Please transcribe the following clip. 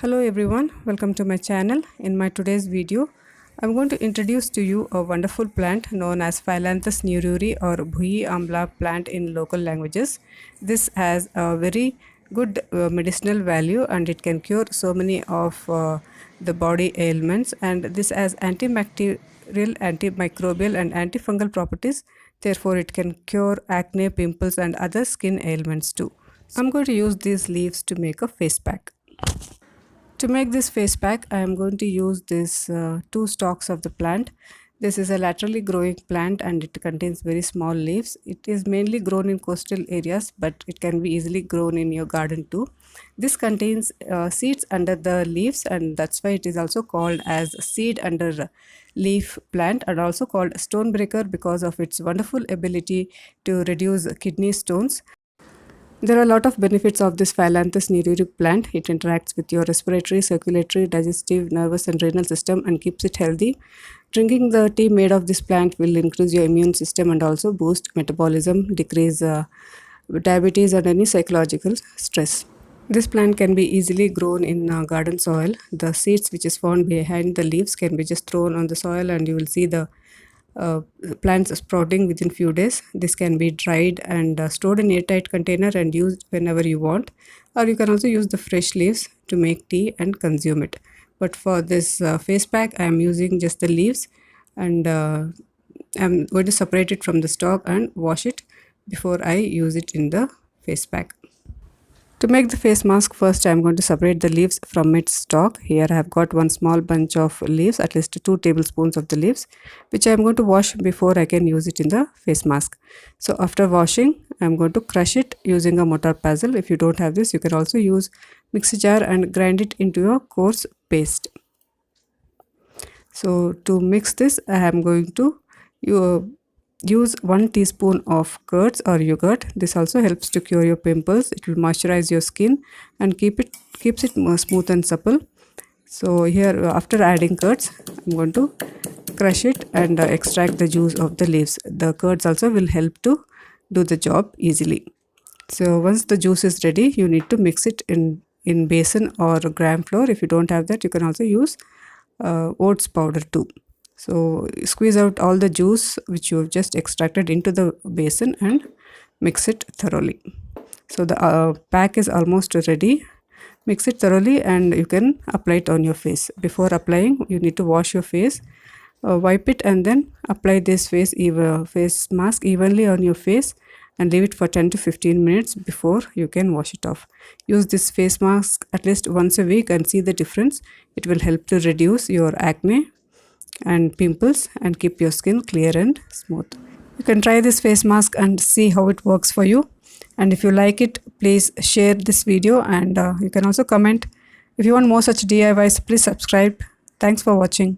Hello everyone, welcome to my channel. In my today's video, I'm going to introduce to you a wonderful plant known as Phyllanthus neruri or Bhui Amla plant in local languages. This has a very good medicinal value and it can cure so many of the body ailments, and this has antibacterial, antimicrobial and antifungal properties. Therefore, it can cure acne, pimples and other skin ailments too. I'm going to use these leaves to make a face pack. To make this face pack, I am going to use this two stalks of the plant. This is a laterally growing plant and it contains very small leaves. It is mainly grown in coastal areas, but it can be easily grown in your garden too. This contains seeds under the leaves, and that's why it is also called as seed under leaf plant, and also called stonebreaker because of its wonderful ability to reduce kidney stones. There are a lot of benefits of this Phyllanthus neruri plant. It interacts with your respiratory, circulatory, digestive, nervous and renal system and keeps it healthy. Drinking the tea made of this plant will increase your immune system and also boost metabolism, decrease diabetes and any psychological stress. This plant can be easily grown in garden soil. The seeds which is found behind the leaves can be just thrown on the soil and you will see the uh, plants sprouting within few days. This can be dried and stored in airtight container and used whenever you want, or you can also use the fresh leaves to make tea and consume it. But for this face pack, I am using just the leaves, and I'm going to separate it from the stalk and wash it before I use it in the face pack. To make the face mask, first I am going to separate the leaves from its stalk. Here I have got one small bunch of leaves, at least 2 tablespoons of the leaves, which I am going to wash before I can use it in the face mask. So after washing, I am going to crush it using a mortar pestle. If you don't have this, you can also use mixer jar and grind it into a coarse paste. So to mix this, I am going to use 1 teaspoon of curds or yogurt. This also helps to cure your pimples. It will moisturize your skin and keeps it more smooth and supple. So here, after adding curds, I'm going to crush it and extract the juice of the leaves. The curds also will help to do the job easily. So once the juice is ready, you need to mix it in basin or gram flour. If you don't have that, you can also use oats powder too. So squeeze out all the juice which you have just extracted into the basin and mix it thoroughly. So the pack is almost ready. Mix it thoroughly and you can apply it on your face. Before applying, you need to wash your face, wipe it and then apply this face mask evenly on your face and leave it for 10 to 15 minutes before you can wash it off. Use this face mask at least once a week and see the difference. It will help to reduce your acne and pimples and keep your skin clear and smooth. You can try this face mask and see how it works for you. And if you like it, please share this video, and you can also comment. If you want more such DIYs, please subscribe. Thanks for watching.